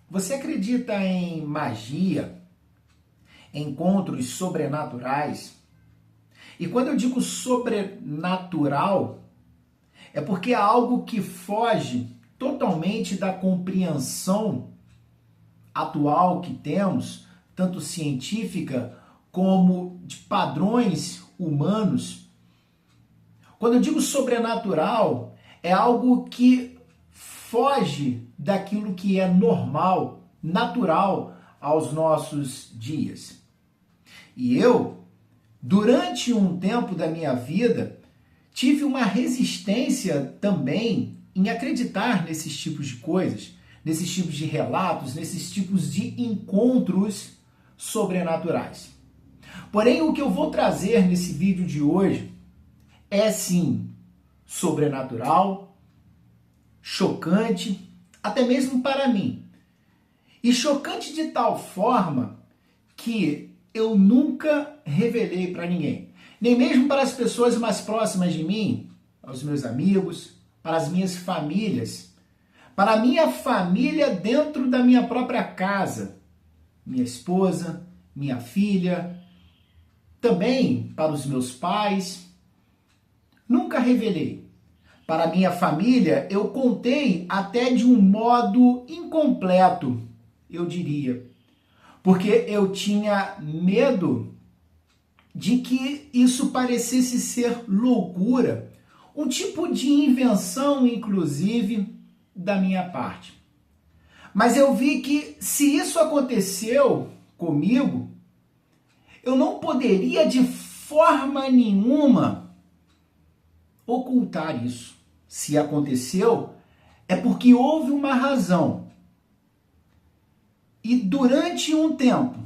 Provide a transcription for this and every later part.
Você acredita em magia, encontros sobrenaturais? E quando eu digo sobrenatural, é porque é algo que foge totalmente da compreensão atual que temos, tanto científica como de padrões humanos. Quando eu digo sobrenatural, é algo que foge daquilo que é normal, natural aos nossos dias. E eu, durante um tempo da minha vida, tive uma resistência também em acreditar nesses tipos de coisas, nesses tipos de relatos, nesses tipos de encontros sobrenaturais. Porém, o que eu vou trazer nesse vídeo de hoje é sim sobrenatural, chocante, até mesmo para mim. E chocante de tal forma que eu nunca revelei para ninguém. Nem mesmo para as pessoas mais próximas de mim, aos meus amigos, para as minhas famílias, para a minha família dentro da minha própria casa, minha esposa, minha filha, também para os meus pais. Nunca revelei. Para a minha família, eu contei até de um modo incompleto, eu diria. Porque eu tinha medo de que isso parecesse ser loucura, um tipo de invenção, inclusive, da minha parte. Mas eu vi que se isso aconteceu comigo, eu não poderia de forma nenhuma ocultar isso. Se aconteceu, é porque houve uma razão. E durante um tempo,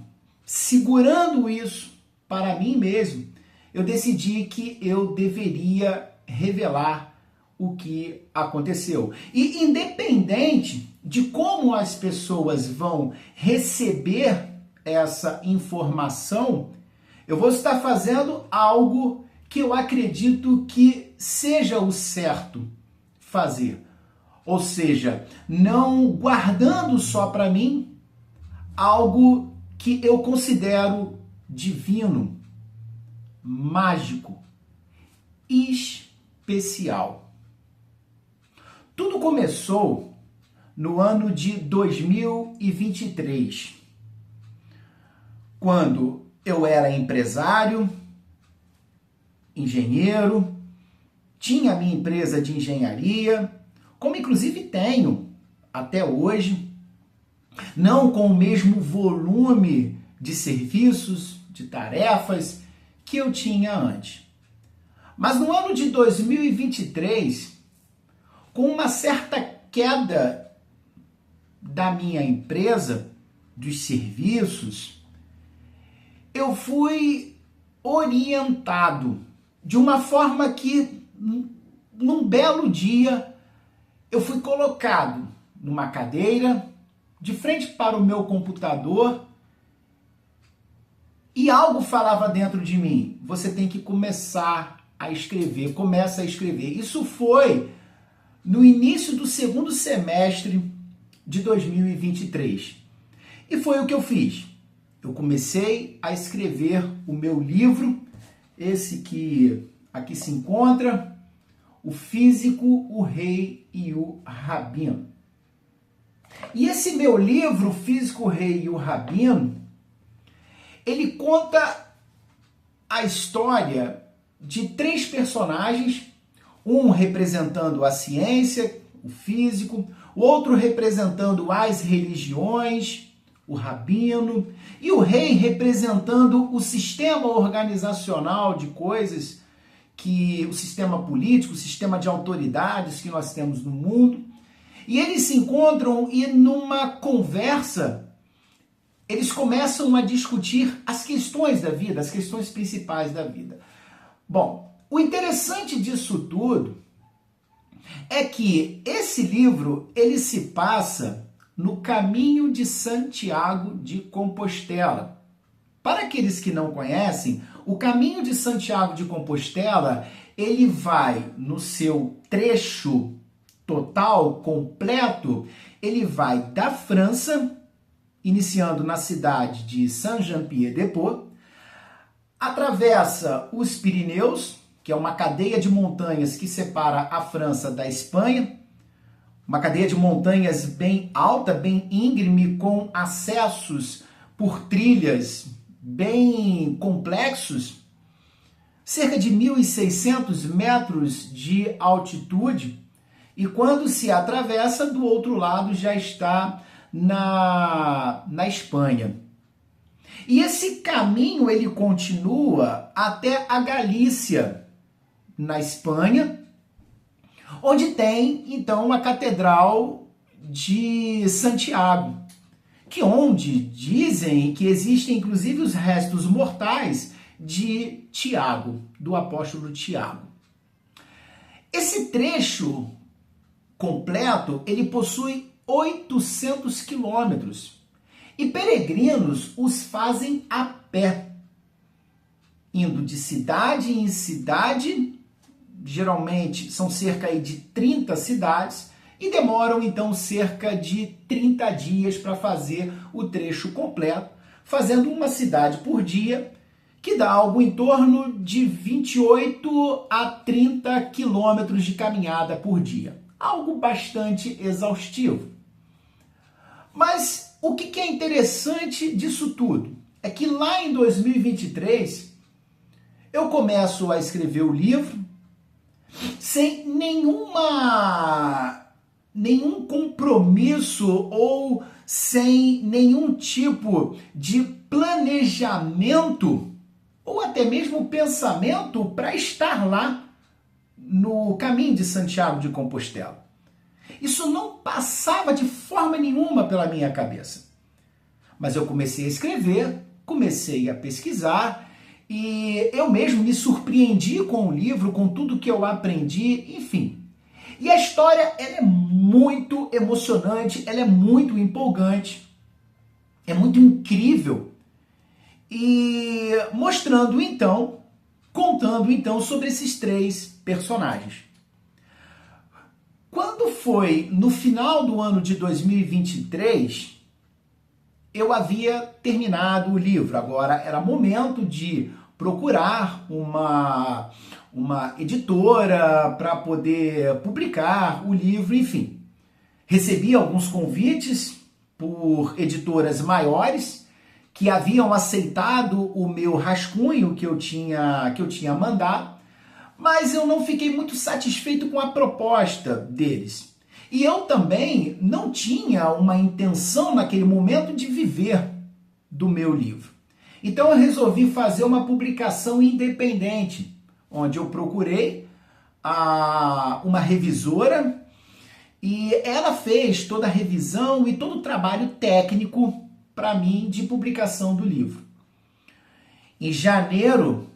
segurando isso para mim mesmo, eu decidi que eu deveria revelar o que aconteceu. E independente de como as pessoas vão receber essa informação, eu vou estar fazendo algo que eu acredito que seja o certo fazer. Ou seja, não guardando só para mim algo que eu considero divino, mágico, especial. Tudo começou no ano de 2023, quando eu era empresário, engenheiro, tinha a minha empresa de engenharia, como inclusive tenho até hoje, não com o mesmo volume de serviços, de tarefas que eu tinha antes. Mas no ano de 2023, com uma certa queda da minha empresa, dos serviços, eu fui orientado de uma forma que, num belo dia, eu fui colocado numa cadeira, de frente para o meu computador, e algo falava dentro de mim: você tem que começar a escrever, começa a escrever. Isso foi no início do segundo semestre de 2023. E foi o que eu fiz. Eu comecei a escrever o meu livro, esse que aqui se encontra, O Físico, o Rei e o Rabino. E esse meu livro, O Físico, o Rei e o Rabino, ele conta a história de 3 personagens, um representando a ciência, o físico, o outro representando as religiões, o rabino, e o rei representando o sistema organizacional de coisas, que o sistema político, o sistema de autoridades que nós temos no mundo. E eles se encontram e numa conversa, eles começam a discutir as questões da vida, as questões principais da vida. Bom, o interessante disso tudo é que esse livro, ele se passa no caminho de Santiago de Compostela. Para aqueles que não conhecem, o caminho de Santiago de Compostela, ele vai no seu trecho total, completo, ele vai da França, iniciando na cidade de Saint-Jean-Pied-de-Port, atravessa os Pirineus, que é uma cadeia de montanhas que separa a França da Espanha, uma cadeia de montanhas bem alta, bem íngreme, com acessos por trilhas bem complexos, cerca de 1.600 metros de altitude, e quando se atravessa, do outro lado já está na Espanha. E esse caminho ele continua até a Galícia, na Espanha, onde tem então a Catedral de Santiago, onde dizem que existem inclusive os restos mortais de Tiago, do apóstolo Tiago. Esse trecho completo, ele possui 800 quilômetros e peregrinos os fazem a pé, indo de cidade em cidade, geralmente são cerca de 30 cidades, e demoram então cerca de 30 dias para fazer o trecho completo, fazendo uma cidade por dia, que dá algo em torno de 28 a 30 quilômetros de caminhada por dia. Algo bastante exaustivo. Mas o que é interessante disso tudo é que lá em 2023 eu começo a escrever o livro sem nenhum compromisso ou sem nenhum tipo de planejamento ou até mesmo pensamento para estar lá no caminho de Santiago de Compostela. Isso não passava de forma nenhuma pela minha cabeça. Mas eu comecei a escrever, comecei a pesquisar e eu mesmo me surpreendi com o livro, com tudo que eu aprendi, enfim. E a história ela é muito emocionante, ela é muito empolgante, é muito incrível. E mostrando então, contando então sobre esses três personagens. Quando foi no final do ano de 2023, eu havia terminado o livro. Agora era momento de procurar uma editora para poder publicar o livro, enfim. Recebi alguns convites por editoras maiores que haviam aceitado o meu rascunho que eu tinha mandado, mas eu não fiquei muito satisfeito com a proposta deles. E eu também não tinha uma intenção naquele momento de viver do meu livro. Então eu resolvi fazer uma publicação independente, onde eu procurei uma revisora e ela fez toda a revisão e todo o trabalho técnico para mim de publicação do livro. Em janeiro,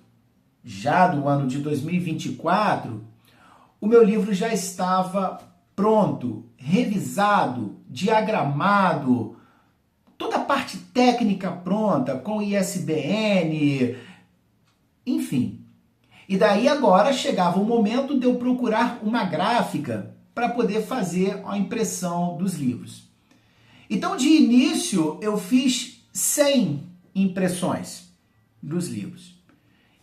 já do ano de 2024, o meu livro já estava pronto, revisado, diagramado, toda a parte técnica pronta, com ISBN, enfim. E daí agora chegava o momento de eu procurar uma gráfica para poder fazer a impressão dos livros. Então, de início, eu fiz 100 impressões dos livros.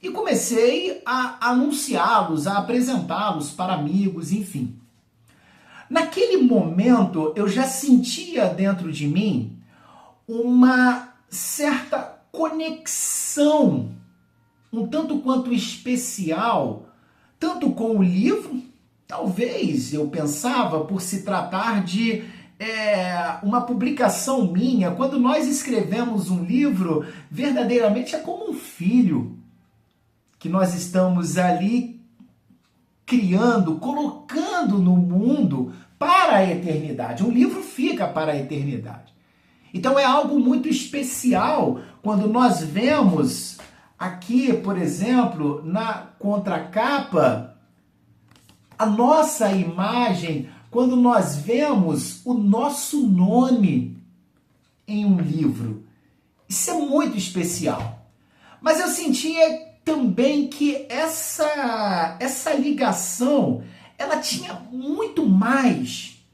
E comecei a anunciá-los, a apresentá-los para amigos, enfim. Naquele momento, eu já sentia dentro de mim uma certa conexão, um tanto quanto especial, tanto com o livro, talvez eu pensava por se tratar de uma publicação minha. Quando nós escrevemos um livro, verdadeiramente é como um filho que nós estamos ali criando, colocando no mundo para a eternidade. Um livro fica para a eternidade. Então é algo muito especial quando nós vemos aqui, por exemplo, na contracapa, a nossa imagem, quando nós vemos o nosso nome em um livro. Isso é muito especial. Mas eu sentia também que essa ligação, ela tinha muito mais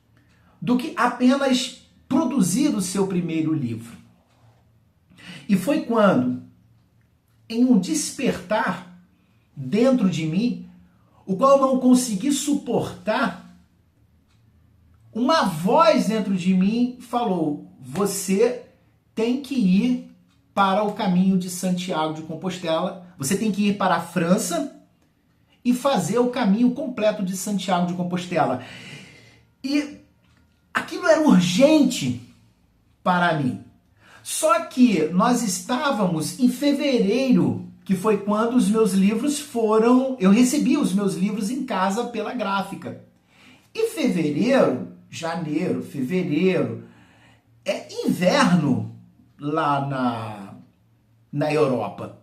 do que apenas produzir o seu primeiro livro. E foi quando, em um despertar dentro de mim, o qual eu não consegui suportar, uma voz dentro de mim falou: você tem que ir para o caminho de Santiago de Compostela, você tem que ir para a França e fazer o caminho completo de Santiago de Compostela. E aquilo era urgente para mim. Só que nós estávamos em fevereiro, que foi quando os meus livros foram... Eu recebi os meus livros em casa pela gráfica. E fevereiro, janeiro, fevereiro, é inverno lá na Europa.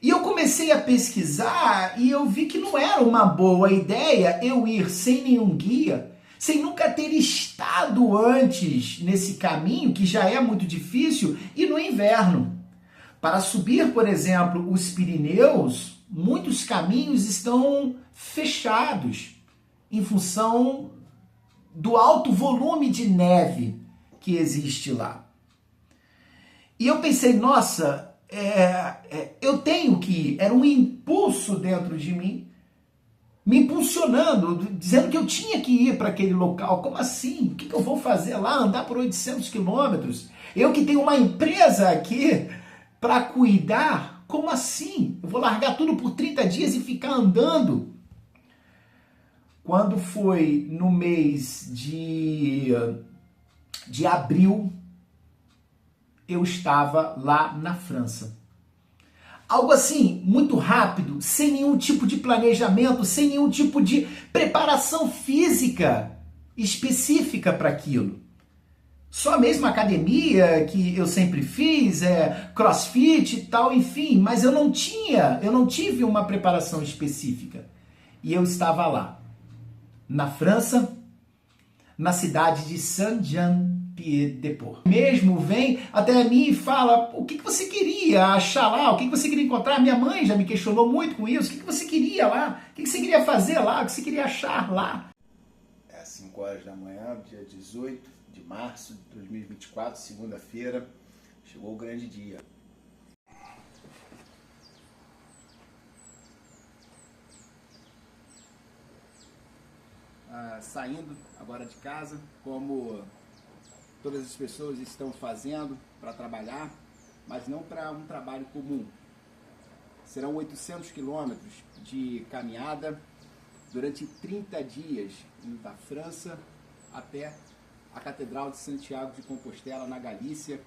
E eu comecei a pesquisar e eu vi que não era uma boa ideia eu ir sem nenhum guia, sem nunca ter estado antes nesse caminho, que já é muito difícil, e no inverno. Para subir, por exemplo, os Pirineus, muitos caminhos estão fechados em função do alto volume de neve que existe lá. E eu pensei, nossa, eu tenho que ir. Era um impulso dentro de mim, me impulsionando, dizendo que eu tinha que ir para aquele local. Como assim? O que eu vou fazer lá? Andar por 800 quilômetros? Eu que tenho uma empresa aqui para cuidar? Como assim? Eu vou largar tudo por 30 dias e ficar andando? Quando foi no mês de abril, eu estava lá na França. Algo assim, muito rápido, sem nenhum tipo de planejamento, sem nenhum tipo de preparação física específica para aquilo. Só a mesma academia que eu sempre fiz, CrossFit e tal, enfim, mas eu não tive uma preparação específica. E eu estava lá, na França, na cidade de Saint-Jean-Pied-de-Port. Mesmo vem até mim e fala: o que você queria achar lá? O que você queria encontrar? Minha mãe já me questionou muito com isso. O que você queria lá? O que você queria fazer lá? O que você queria achar lá? É 5 horas da manhã, dia 18 de março de 2024, segunda-feira. Chegou o grande dia. Saindo agora de casa, como todas as pessoas estão fazendo para trabalhar, mas não para um trabalho comum. Serão 800 quilômetros de caminhada durante 30 dias, indo da França até a Catedral de Santiago de Compostela, na Galícia.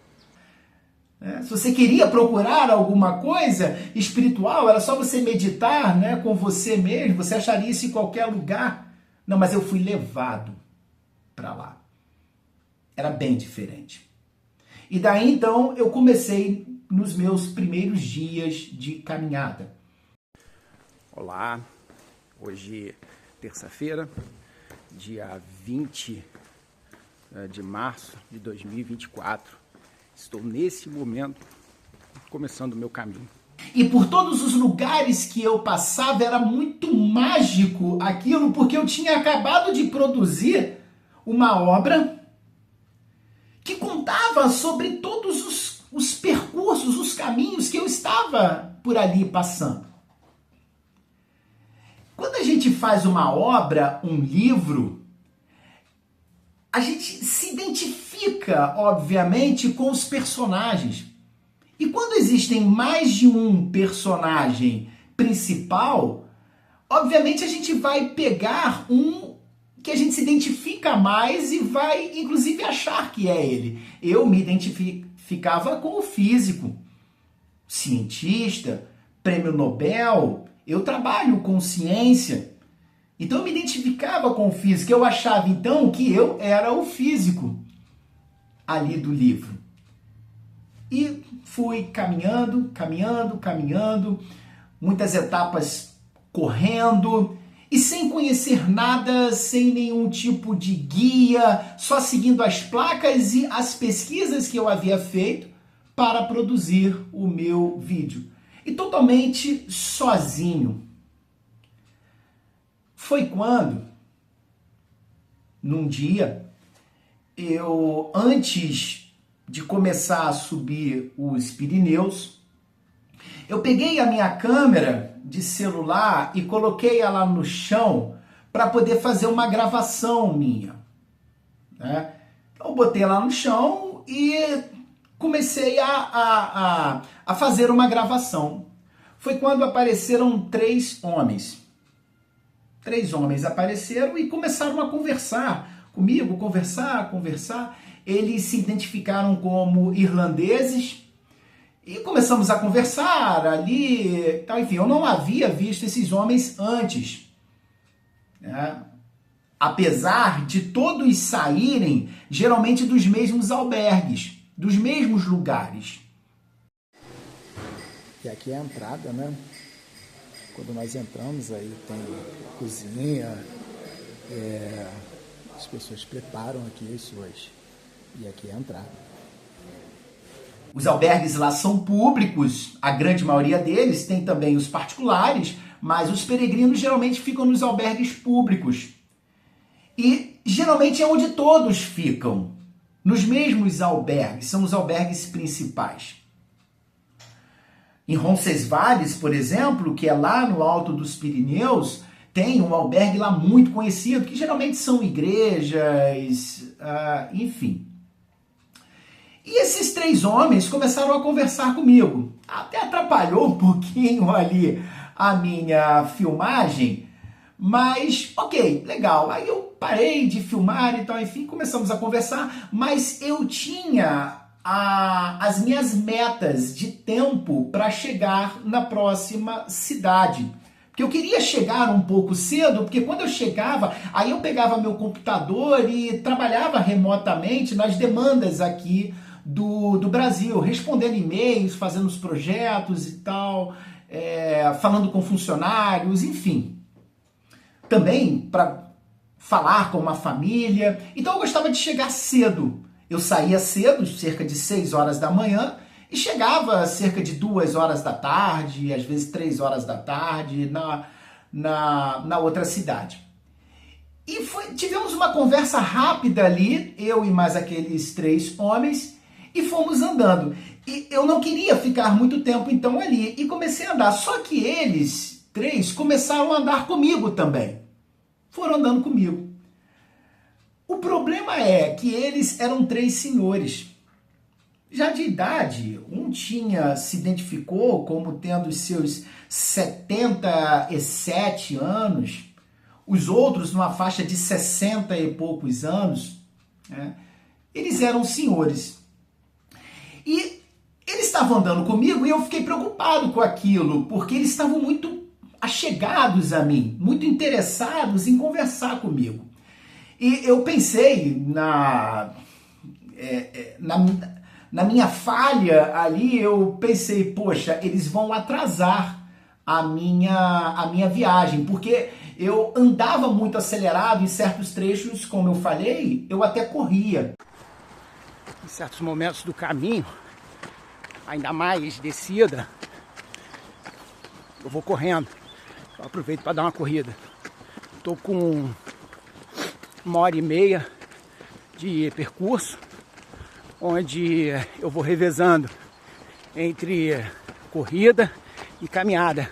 Se você queria procurar alguma coisa espiritual, era só você meditar, né, com você mesmo, você acharia isso em qualquer lugar. Não, mas eu fui levado para lá. Era bem diferente. E daí então eu comecei nos meus primeiros dias de caminhada. Olá, hoje terça-feira, dia 20 de março de 2024. Estou nesse momento começando o meu caminho. E por todos os lugares que eu passava era muito mágico aquilo, porque eu tinha acabado de produzir uma obra que contava sobre todos os percursos, os caminhos que eu estava por ali passando. Quando a gente faz uma obra, um livro, a gente se identifica, obviamente, com os personagens. E quando existem mais de um personagem principal, obviamente a gente vai pegar um que a gente se identifica mais e vai, inclusive, achar que é ele. Eu me identificava com o físico, cientista, prêmio Nobel, eu trabalho com ciência. Então eu me identificava com o físico, eu achava então que eu era o físico ali do livro. E fui caminhando, muitas etapas correndo e sem conhecer nada, sem nenhum tipo de guia, só seguindo as placas e as pesquisas que eu havia feito para produzir o meu vídeo. E totalmente sozinho. Foi quando num dia, antes de começar a subir os Pirineus, eu peguei a minha câmera de celular e coloquei ela no chão para poder fazer uma gravação minha, né? Eu botei lá no chão e comecei a fazer uma gravação. Foi quando apareceram 3 homens. 3 homens apareceram e começaram a conversar comigo, conversar. Eles se identificaram como irlandeses e começamos a conversar ali, tal. Enfim, eu não havia visto esses homens antes, né? Apesar de todos saírem geralmente dos mesmos albergues, dos mesmos lugares. E aqui é a entrada, né? Quando nós entramos, aí tem cozinha, as pessoas preparam aqui as suas. E aqui é a entrada. Os albergues lá são públicos, a grande maioria deles, tem também os particulares, mas os peregrinos geralmente ficam nos albergues públicos. E geralmente é onde todos ficam, nos mesmos albergues, são os albergues principais. Em Roncesvalles, por exemplo, que é lá no alto dos Pirineus, tem um albergue lá muito conhecido, que geralmente são igrejas, enfim. E esses 3 homens começaram a conversar comigo. Até atrapalhou um pouquinho ali a minha filmagem, mas ok, legal. Aí eu parei de filmar e tal, enfim, começamos a conversar, mas eu tinha as minhas metas de tempo para chegar na próxima cidade. Porque eu queria chegar um pouco cedo, porque quando eu chegava, aí eu pegava meu computador e trabalhava remotamente nas demandas aqui do Brasil, respondendo e-mails, fazendo os projetos e tal, falando com funcionários, enfim. Também para falar com uma família. Então eu gostava de chegar cedo. Eu saía cedo, cerca de 6 horas da manhã, e chegava cerca de 2 horas da tarde, às vezes 3 horas da tarde, na outra cidade. E tivemos uma conversa rápida ali, eu e mais aqueles 3 homens, e fomos andando. E eu não queria ficar muito tempo então ali, e comecei a andar. Só que eles 3 começaram a andar comigo também. Foram andando comigo. O problema é que eles eram 3 senhores. Já de idade, um se identificou como tendo os seus 77 anos, os outros numa faixa de 60 e poucos anos, né? Eles eram senhores. E eles estavam andando comigo e eu fiquei preocupado com aquilo, porque eles estavam muito achegados a mim, muito interessados em conversar comigo. E eu pensei na minha falha ali, eu pensei, poxa, eles vão atrasar a minha viagem, porque eu andava muito acelerado em certos trechos, como eu falei, eu até corria. Em certos momentos do caminho, ainda mais descida, eu vou correndo, eu aproveito para dar uma corrida. Estou com 1h30 de percurso, onde eu vou revezando entre corrida e caminhada.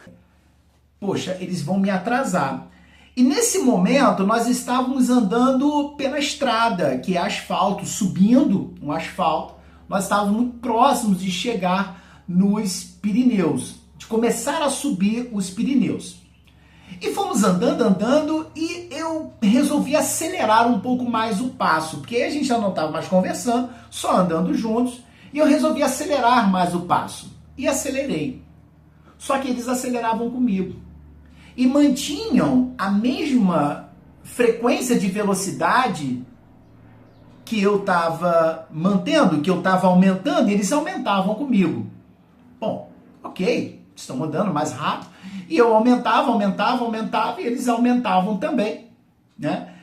Poxa, eles vão me atrasar. E nesse momento nós estávamos andando pela estrada, que é asfalto, subindo um asfalto. Nós estávamos muito próximos de chegar nos Pirineus, de começar a subir os Pirineus. E fomos andando e eu resolvi acelerar um pouco mais o passo, porque a gente já não estava mais conversando, só andando juntos, e eu resolvi acelerar mais o passo. E acelerei. Só que eles aceleravam comigo. E mantinham a mesma frequência de velocidade que eu estava mantendo, que eu estava aumentando, e eles aumentavam comigo. Bom, ok, estão andando mais rápido. E eu aumentava, e eles aumentavam também, né?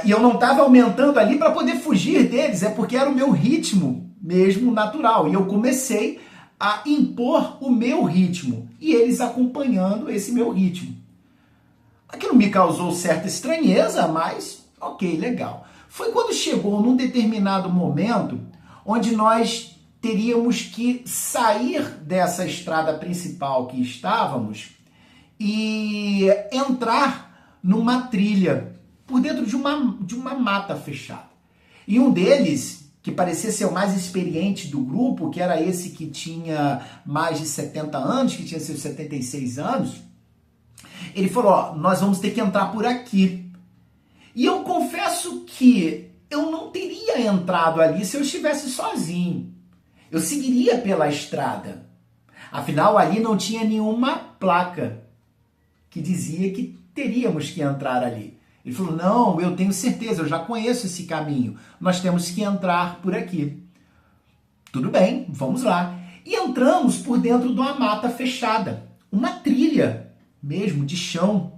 E eu não estava aumentando ali para poder fugir deles, é porque era o meu ritmo mesmo natural. E eu comecei a impor o meu ritmo, e eles acompanhando esse meu ritmo. Aquilo me causou certa estranheza, mas Ok, legal. Foi quando chegou num determinado momento onde nós teríamos que sair dessa estrada principal que estávamos e entrar numa trilha por dentro de uma mata fechada. E um deles, que parecia ser o mais experiente do grupo, que era esse que tinha mais de 70 anos, que tinha seus 76 anos, ele falou, ó, nós vamos ter que entrar por aqui. E eu confesso que eu não teria entrado ali se eu estivesse sozinho. Eu seguiria pela estrada. Afinal, ali não tinha nenhuma placa que dizia que teríamos que entrar ali. Ele falou, não, eu tenho certeza, eu já conheço esse caminho. Nós temos que entrar por aqui. Tudo bem, vamos lá. E entramos por dentro de uma mata fechada. Uma trilha mesmo, de chão.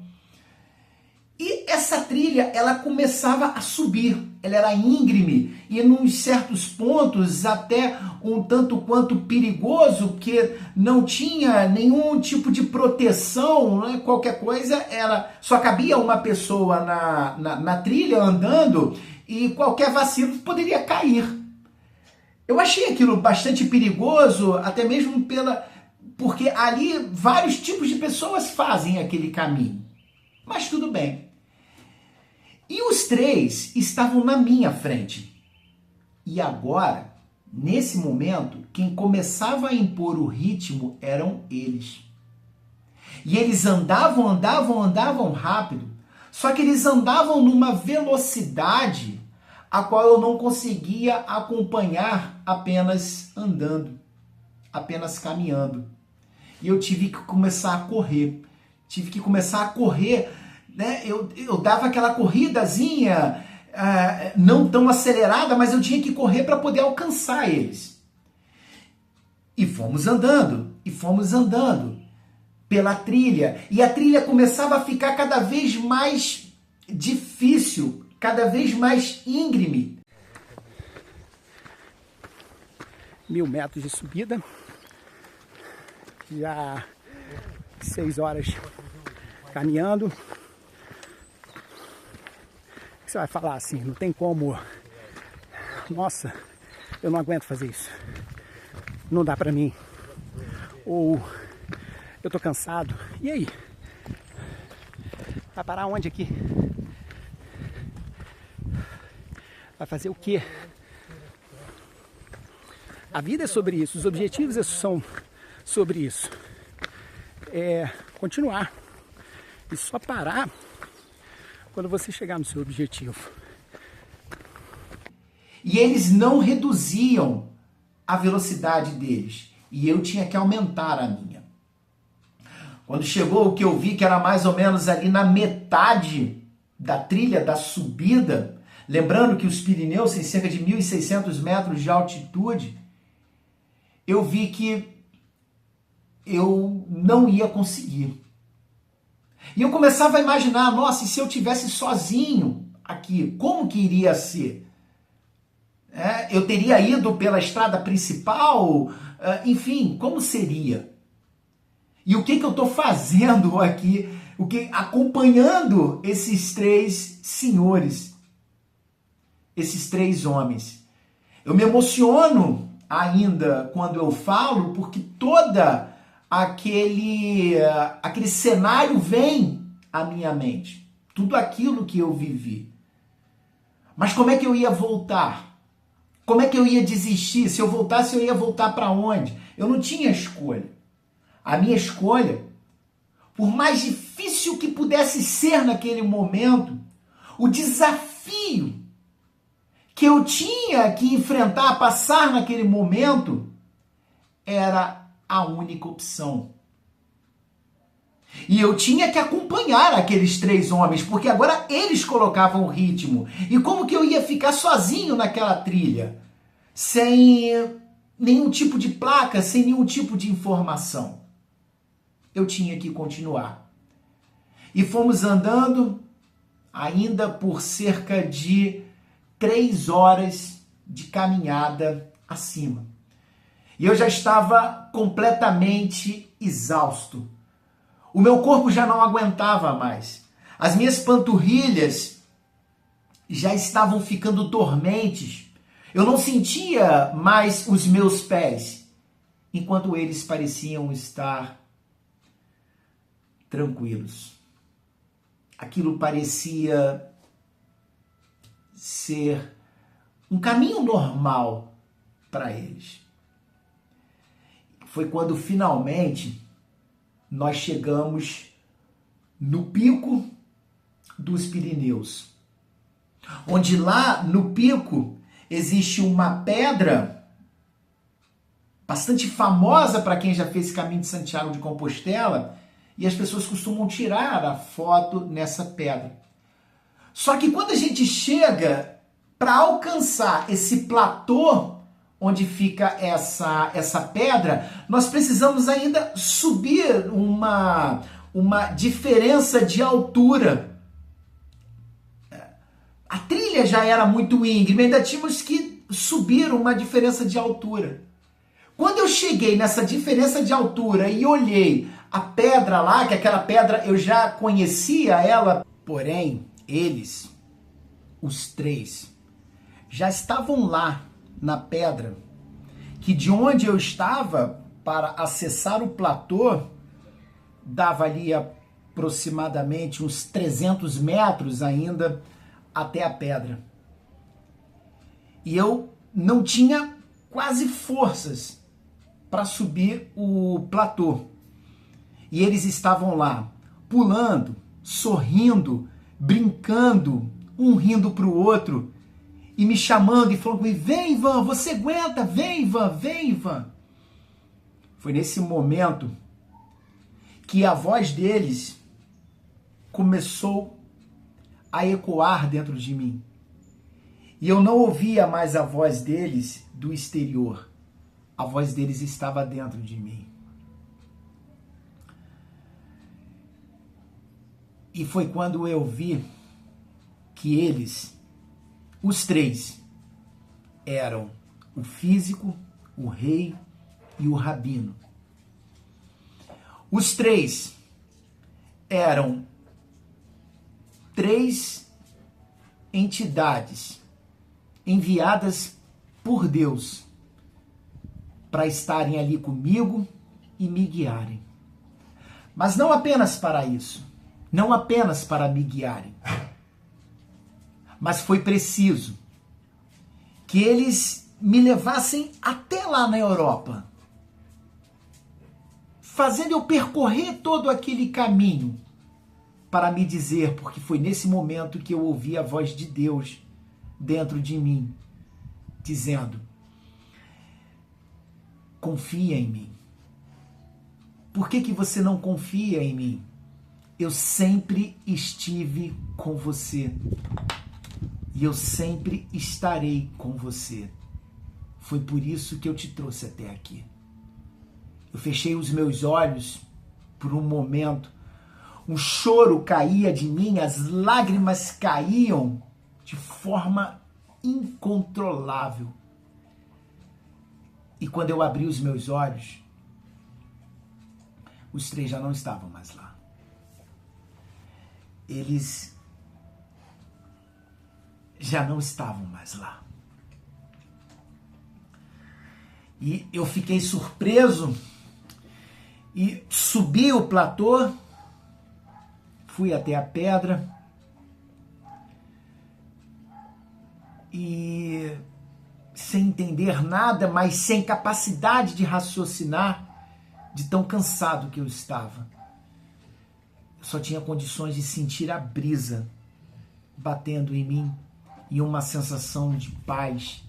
E essa trilha, ela começava a subir, ela era íngreme e em certos pontos até um tanto quanto perigoso, porque não tinha nenhum tipo de proteção, né? Qualquer coisa, só cabia uma pessoa na trilha andando e qualquer vacilo poderia cair. Eu achei aquilo bastante perigoso, até mesmo porque ali vários tipos de pessoas fazem aquele caminho. Mas tudo bem. E os três estavam na minha frente. E agora, nesse momento, quem começava a impor o ritmo eram eles. E eles andavam rápido, só que eles andavam numa velocidade a qual eu não conseguia acompanhar apenas andando, apenas caminhando. E eu tive que começar a correr. Né? Eu dava aquela corridazinha, não tão acelerada, mas eu tinha que correr para poder alcançar eles. E fomos andando pela trilha. E a trilha começava a ficar cada vez mais difícil, cada vez mais íngreme. 1.000 metros de subida, já 6 horas caminhando. O que você vai falar assim? Não tem como. Nossa, eu não aguento fazer isso. Não dá pra mim. Ou eu tô cansado. E aí? Vai parar onde aqui? Vai fazer o quê? A vida é sobre isso. Os objetivos são sobre isso. É continuar. E só parar quando você chegar no seu objetivo. E eles não reduziam a velocidade deles. E eu tinha que aumentar a minha. Quando chegou o que eu vi, que era mais ou menos ali na metade da trilha, da subida, lembrando que os Pirineus têm cerca de 1.600 metros de altitude, eu vi que eu não ia conseguir. E eu começava a imaginar, nossa, e se eu tivesse sozinho aqui, como que iria ser? Eu teria ido pela estrada principal? Enfim, como seria? E o que eu estou fazendo aqui, acompanhando esses três senhores, esses três homens? Eu me emociono ainda quando eu falo, porque toda aquele cenário vem à minha mente. Tudo aquilo que eu vivi. Mas como é que eu ia voltar? Como é que eu ia desistir? Se eu voltasse, eu ia voltar para onde? Eu não tinha escolha. A minha escolha, por mais difícil que pudesse ser naquele momento, o desafio que eu tinha que enfrentar, passar naquele momento, era a única opção. E eu tinha que acompanhar aqueles três homens, porque agora eles colocavam o ritmo. E como que eu ia ficar sozinho naquela trilha? Sem nenhum tipo de placa, sem nenhum tipo de informação. Eu tinha que continuar. E fomos andando ainda por cerca de 3 horas de caminhada acima. E eu já estava completamente exausto. O meu corpo já não aguentava mais. As minhas panturrilhas já estavam ficando dormentes. Eu não sentia mais os meus pés, enquanto eles pareciam estar tranquilos. Aquilo parecia ser um caminho normal para eles. Foi quando finalmente nós chegamos no pico dos Pirineus, onde lá no pico existe uma pedra bastante famosa para quem já fez esse caminho de Santiago de Compostela, e as pessoas costumam tirar a foto nessa pedra. Só que quando a gente chega para alcançar esse platô onde fica essa pedra, nós precisamos ainda subir uma diferença de altura. A trilha já era muito íngreme, ainda tínhamos que subir uma diferença de altura. Quando eu cheguei nessa diferença de altura e olhei a pedra lá, que aquela pedra eu já conhecia ela, porém, eles, os três, já estavam lá na pedra, que de onde eu estava para acessar o platô, dava ali aproximadamente uns 300 metros ainda até a pedra. E eu não tinha quase forças para subir o platô. E eles estavam lá, pulando, sorrindo, brincando, um rindo para o outro, e me chamando e falando comigo: vem, Ivan, você aguenta, vem, Ivan, vem, Ivan. Foi nesse momento que a voz deles começou a ecoar dentro de mim. E eu não ouvia mais a voz deles do exterior. A voz deles estava dentro de mim. E foi quando eu vi que eles, os três, eram o físico, o rei e o rabino. Os três eram três entidades enviadas por Deus para estarem ali comigo e me guiarem. Mas não apenas para isso, não apenas para me guiarem, mas foi preciso que eles me levassem até lá na Europa, fazendo eu percorrer todo aquele caminho para me dizer, porque foi nesse momento que eu ouvi a voz de Deus dentro de mim, dizendo: confia em mim. Por que você não confia em mim? Eu sempre estive com você. E eu sempre estarei com você. Foi por isso que eu te trouxe até aqui. Eu fechei os meus olhos por um momento. Um choro caía de mim, as lágrimas caíam de forma incontrolável. E quando eu abri os meus olhos, os três já não estavam mais lá. Eles já não estavam mais lá. E eu fiquei surpreso e subi o platô, fui até a pedra e, sem entender nada, mas sem capacidade de raciocinar, de tão cansado que eu estava, eu só tinha condições de sentir a brisa batendo em mim e uma sensação de paz,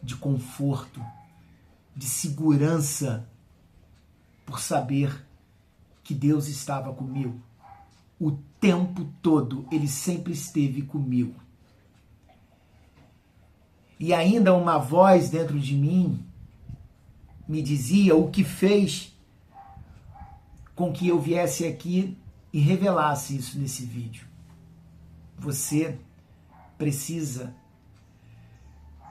de conforto, de segurança, por saber que Deus estava comigo. O tempo todo Ele sempre esteve comigo. E ainda uma voz dentro de mim me dizia o que fez com que eu viesse aqui e revelasse isso nesse vídeo. Você precisa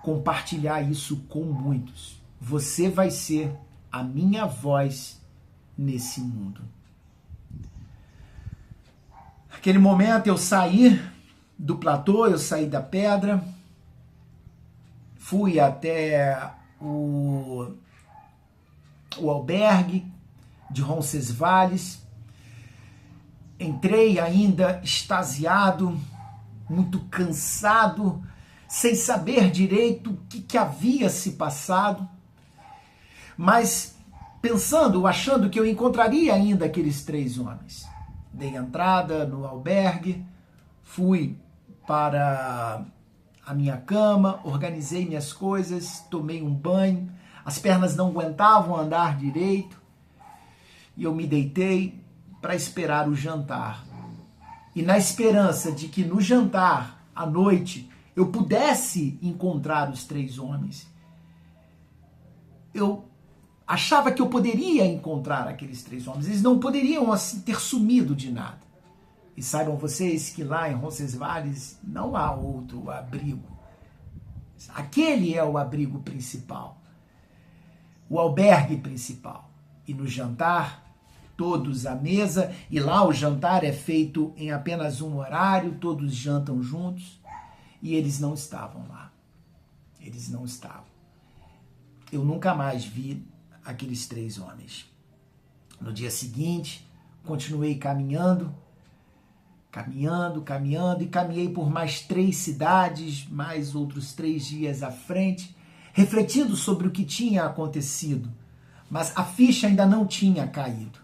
compartilhar isso com muitos. Você vai ser a minha voz nesse mundo. Naquele momento eu saí do platô, eu saí da pedra, fui até o albergue de Roncesvalles, entrei ainda extasiado, muito cansado, sem saber direito o que havia se passado, mas pensando, achando que eu encontraria ainda aqueles 3 homens. Dei entrada no albergue, fui para a minha cama, organizei minhas coisas, tomei um banho, as pernas não aguentavam andar direito e eu me deitei para esperar o jantar. E na esperança de que no jantar, à noite, eu pudesse encontrar os 3 homens, eu achava que eu poderia encontrar aqueles 3 homens. Eles não poderiam assim ter sumido de nada. E saibam vocês que lá em Roncesvalles não há outro abrigo. Aquele é o abrigo principal, o albergue principal. E no jantar, todos à mesa, e lá o jantar é feito em apenas um horário, todos jantam juntos, e eles não estavam lá. Eles não estavam. Eu nunca mais vi aqueles 3 homens. No dia seguinte, continuei caminhando, e caminhei por mais 3 cidades, mais outros 3 dias à frente, refletindo sobre o que tinha acontecido, mas a ficha ainda não tinha caído.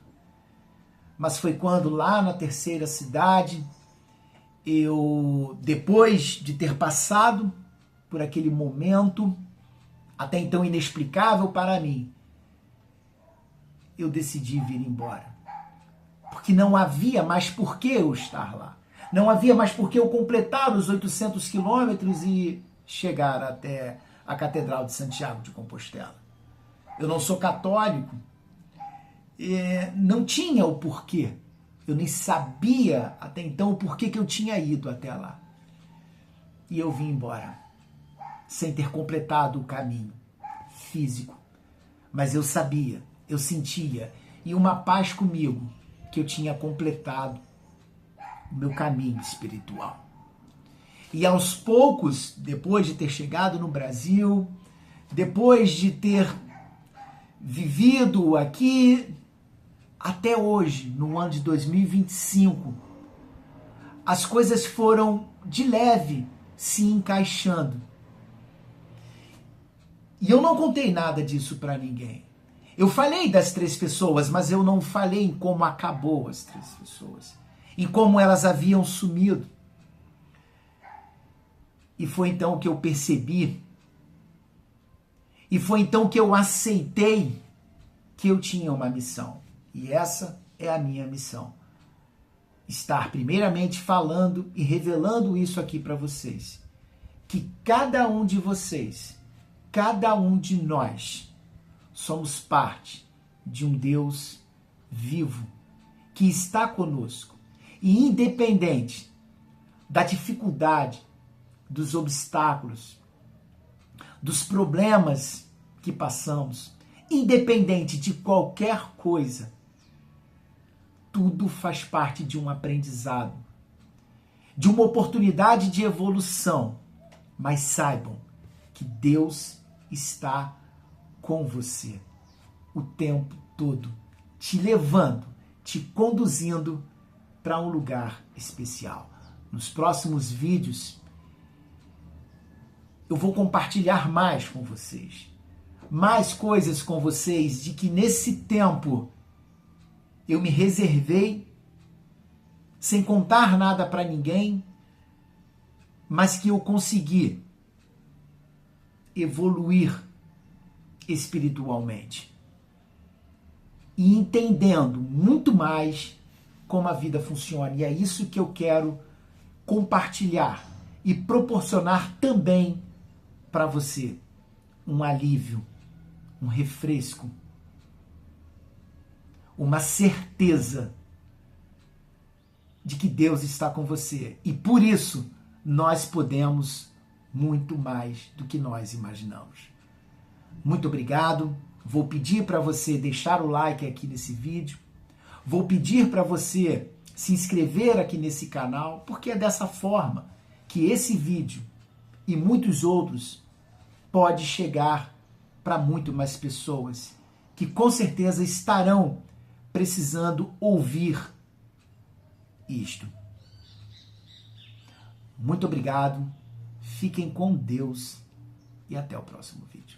Mas foi quando lá na 3ª cidade, eu, depois de ter passado por aquele momento, até então inexplicável para mim, eu decidi vir embora. Porque não havia mais por que eu estar lá. Não havia mais por que eu completar os 800 quilômetros e chegar até a Catedral de Santiago de Compostela. Eu não sou católico, não tinha o porquê. Eu nem sabia até então o porquê que eu tinha ido até lá. E eu vim embora, sem ter completado o caminho físico. Mas eu sabia, eu sentia, e uma paz comigo, que eu tinha completado o meu caminho espiritual. E aos poucos, depois de ter chegado no Brasil, depois de ter vivido aqui até hoje, no ano de 2025, as coisas foram de leve se encaixando. E eu não contei nada disso para ninguém. Eu falei das 3 pessoas, mas eu não falei em como acabou as 3 pessoas, em como elas haviam sumido. E foi então que eu percebi, e foi então que eu aceitei que eu tinha uma missão. E essa é a minha missão. Estar primeiramente falando e revelando isso aqui para vocês. Que cada um de vocês, cada um de nós, somos parte de um Deus vivo que está conosco. E independente da dificuldade, dos obstáculos, dos problemas que passamos, independente de qualquer coisa, tudo faz parte de um aprendizado, de uma oportunidade de evolução. Mas saibam que Deus está com você o tempo todo, te levando, te conduzindo para um lugar especial. Nos próximos vídeos, eu vou compartilhar mais com vocês, mais coisas com vocês, de que nesse tempo eu me reservei, sem contar nada para ninguém, mas que eu consegui evoluir espiritualmente e entendendo muito mais como a vida funciona. E é isso que eu quero compartilhar e proporcionar também para você um alívio, um refresco, uma certeza de que Deus está com você. E por isso nós podemos muito mais do que nós imaginamos. Muito obrigado. Vou pedir para você deixar o like aqui nesse vídeo. Vou pedir para você se inscrever aqui nesse canal, porque é dessa forma que esse vídeo e muitos outros pode chegar para muito mais pessoas que com certeza estarão precisando ouvir isto. Muito obrigado, fiquem com Deus e até o próximo vídeo.